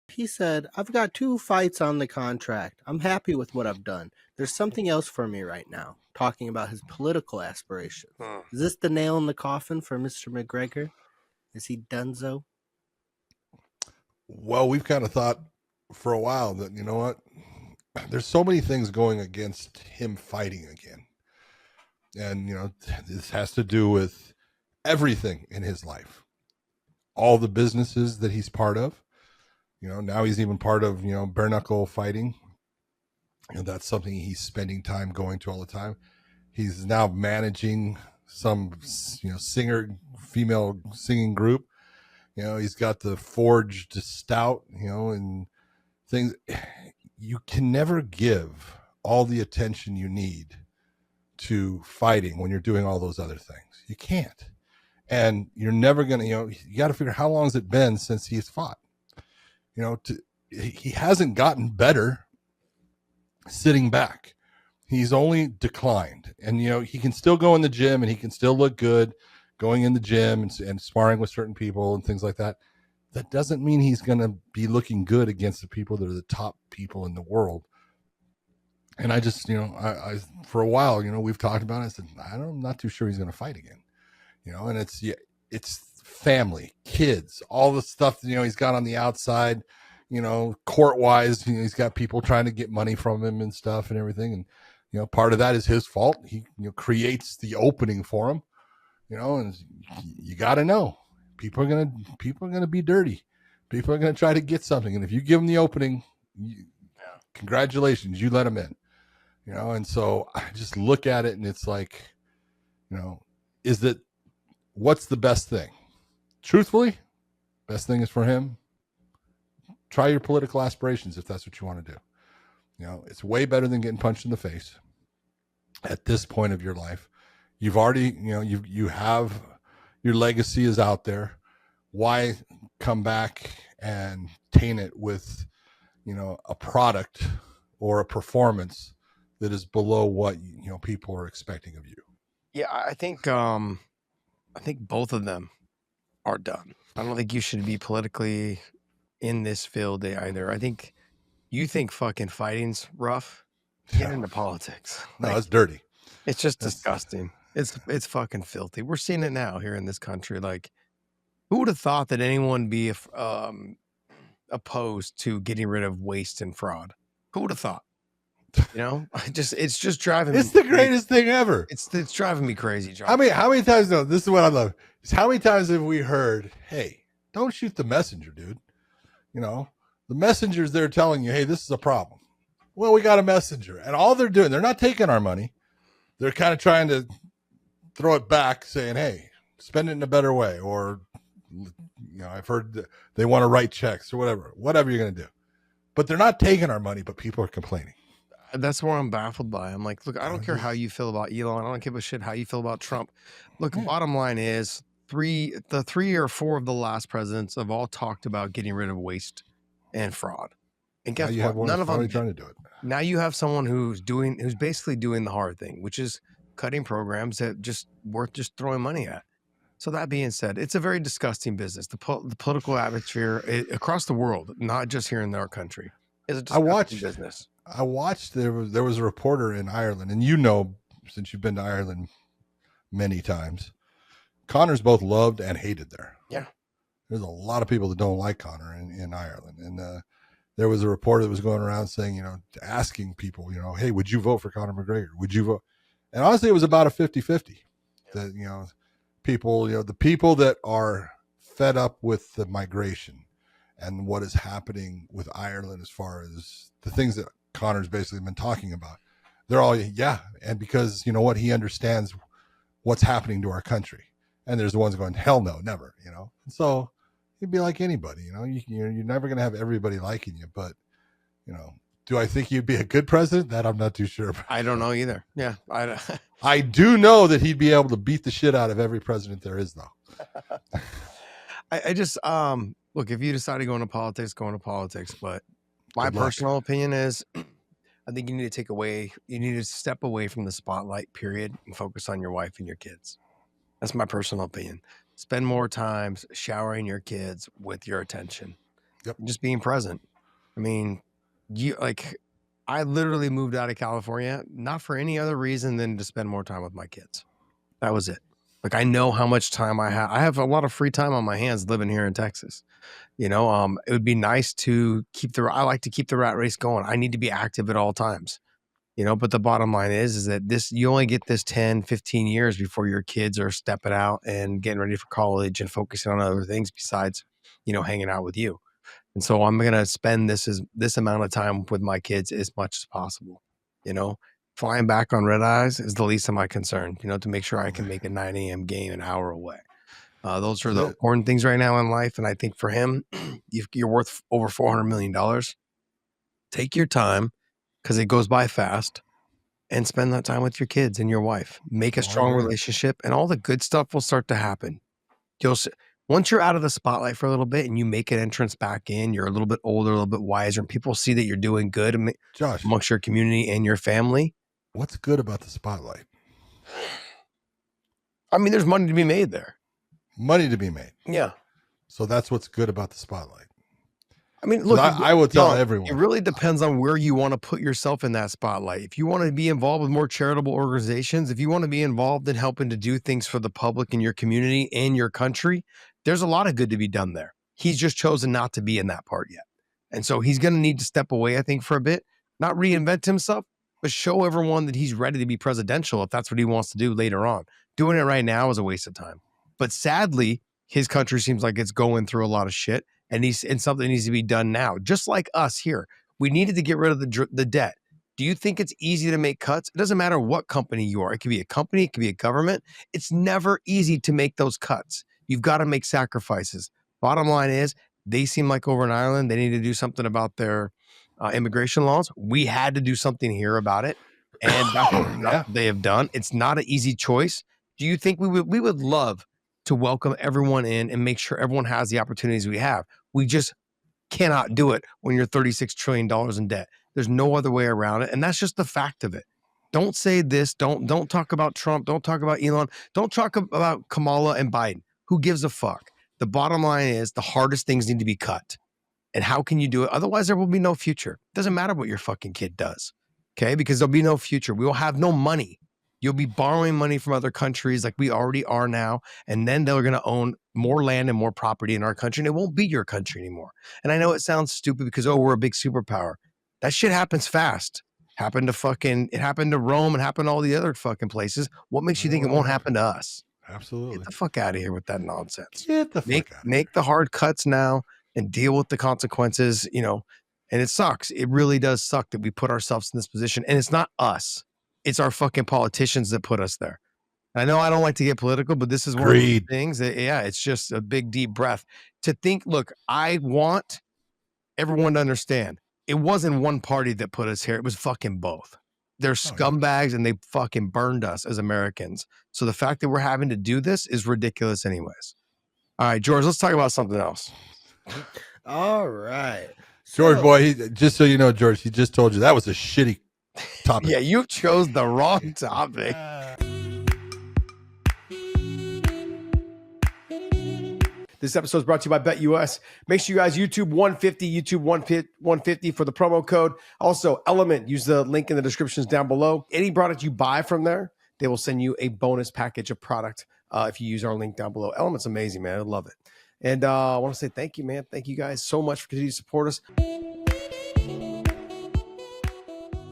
He said, I've got 2 fights on the contract. I'm happy with what I've done. There's something else for me right now. Talking about his political aspirations. Hmm. Is this the nail in the coffin for Mr. McGregor? Is he donezo? Well, we've kind of thought for a while that, you know what? There's so many things going against him fighting again. And, this has to do with everything in his life, all the businesses that he's part of. Now he's even part of, bare knuckle fighting. And that's something he's spending time going to all the time. He's now managing some, female singing group. He's got the Forged Stout, and things. You can never give all the attention you need to fighting when you're doing all those other things. You can't. And you're never going to, you got to figure how long has it been since he's fought? He hasn't gotten better sitting back. He's only declined. And, he can still go in the gym and he can still look good going in the gym and sparring with certain people and things like that. That doesn't mean he's going to be looking good against the people that are the top people in the world. And I just, I for a while, we've talked about it. I said, I'm not too sure he's going to fight again, and it's family, kids, all the stuff, he's got on the outside, court wise, he's got people trying to get money from him and stuff and everything. And, part of that is his fault. He creates the opening for him, and you got to know people are going to be dirty. People are going to try to get something. And if you give them the opening, congratulations, you let them in. And so I just look at it and it's like, what's the best thing? Truthfully, best thing is for him. Try your political aspirations if that's what you want to do. It's way better than getting punched in the face at this point of your life. You've already, you have, your legacy is out there. Why come back and taint it with, a product or a performance that is below what people are expecting of you? Yeah, I think both of them are done. I don't think you should be politically in this field either. I think you think fucking fighting's rough. Get into politics. No, it's dirty. It's just disgusting. It's fucking filthy. We're seeing it now here in this country. Like, who would have thought that anyone would be opposed to getting rid of waste and fraud? Who would have thought? It's just driving me. It's the greatest thing ever. It's driving me crazy, John. How many times, no, this is what I love. How many times have we heard, hey, don't shoot the messenger, dude? The messenger's there telling you, hey, this is a problem. Well, we got a messenger. And all they're doing, they're not taking our money. They're kind of trying to throw it back saying, hey, spend it in a better way. Or, I've heard they want to write checks or whatever you're going to do. But they're not taking our money, but people are complaining. That's where I'm baffled by. I'm like, look, I don't care how you feel about Elon. I don't give a shit how you feel about Trump. Look, bottom line is the 3 or 4 of the last presidents have all talked about getting rid of waste and fraud. And guess what? None of them trying to do it. Now you have someone who's basically doing the hard thing, which is cutting programs that just worth just throwing money at. So that being said, it's a very disgusting business. The political atmosphere across the world, not just here in our country, is a disgusting business. I watched, there was a reporter in Ireland, and since you've been to Ireland many times, Conor's both loved and hated there. Yeah. There's a lot of people that don't like Conor in Ireland. And there was a reporter that was going around saying, asking people, hey, would you vote for Conor McGregor? Would you vote? And honestly, it was about a 50-50. That, people, the people that are fed up with the migration and what is happening with Ireland as far as the things that Conor's basically been talking about, they're all, yeah. And because, he understands what's happening to our country. And there's the ones going, hell no, never, So you'd be like anybody, you're never going to have everybody liking you. But, do I think you'd be a good president? That I'm not too sure about. I don't know either. Yeah. I do know that he'd be able to beat the shit out of every president there is, though. I just, look, if you decide to go into politics, go into politics. But my personal opinion is, I think you need to step away from the spotlight, period, and focus on your wife and your kids. That's my personal opinion. Spend more time showering your kids with your attention. Yep. Just being present. I mean, I literally moved out of California, not for any other reason than to spend more time with my kids. That was it. Like, I know how much time I have. I have a lot of free time on my hands living here in Texas. It would be nice to I like to keep the rat race going. I need to be active at all times, but the bottom line is that you only get this 10, 15 years before your kids are stepping out and getting ready for college and focusing on other things besides, hanging out with you. And so I'm going to spend this amount of time with my kids as much as possible. Flying back on red eyes is the least of my concern, to make sure I can make a 9 a.m. game an hour away. Those are the important things right now in life. And I think for him, you're worth over $400 million. Take your time, because it goes by fast, and spend that time with your kids and your wife. Make a strong relationship, and all the good stuff will start to happen. Once you're out of the spotlight for a little bit and you make an entrance back in, you're a little bit older, a little bit wiser, and people see that you're doing good Josh, amongst your community and your family. What's good about the spotlight? I mean, there's money to be made there. Money to be made. Yeah. So that's what's good about the spotlight. I mean, look, I would tell everyone. It really depends on where you want to put yourself in that spotlight. If you want to be involved with more charitable organizations, if you want to be involved in helping to do things for the public in your community and your country, there's a lot of good to be done there. He's just chosen not to be in that part yet. And so he's going to need to step away, I think, for a bit, not reinvent himself, but show everyone that he's ready to be presidential if that's what he wants to do later on. Doing it right now is a waste of time. But sadly, his country seems like it's going through a lot of shit. And something needs to be done now. Just like us here, we needed to get rid of the debt. Do you think it's easy to make cuts? It doesn't matter what company you are. It could be a company, it could be a government. It's never easy to make those cuts. You've got to make sacrifices. Bottom line is, they seem like over in Ireland, they need to do something about their immigration laws. We had to do something here about it, and that's what they have done. It's not an easy choice. Do you think we would love to welcome everyone in and make sure everyone has the opportunities we have? We just cannot do it when you're $36 trillion in debt. There's no other way around it. And that's just the fact of it. Don't say this. Don't talk about Trump. Don't talk about Elon. Don't talk about Kamala and Biden. Who gives a fuck? The bottom line is the hardest things need to be cut. And how can you do it? Otherwise, there will be no future. Doesn't matter what your fucking kid does. Okay? Because there'll be no future. We will have no money. You'll be borrowing money from other countries like we already are now. And then they're going to own more land and more property in our country. And it won't be your country anymore. And I know it sounds stupid because, we're a big superpower. That shit happens fast. It happened to Rome and happened to all the other fucking places. What makes you think it won't happen to us? Absolutely. Get the fuck out of here with that nonsense. Get the fuck out. Make the hard cuts now and deal with the consequences, and it sucks. It really does suck that we put ourselves in this position. And it's not us. It's our fucking politicians that put us there. I know I don't like to get political, but this is one of the things that, it's just a big, deep breath to think, look, I want everyone to understand it wasn't one party that put us here. It was fucking both. They're scumbags and they fucking burned us as Americans. So the fact that we're having to do this is ridiculous anyways. All right, George, let's talk about something else. All right. George, boy, just so you know, George, he just told you that was a shitty topic. Yeah, you chose the wrong topic. This episode is brought to you by BetUS. Make sure you guys YouTube 150 for the promo code. Also, Element, use the link in the descriptions down below. Any product you buy from there, they will send you a bonus package of product if you use our link down below. Element's amazing, man. I love it. And I want to say thank you, man. Thank you guys so much for continuing to support us.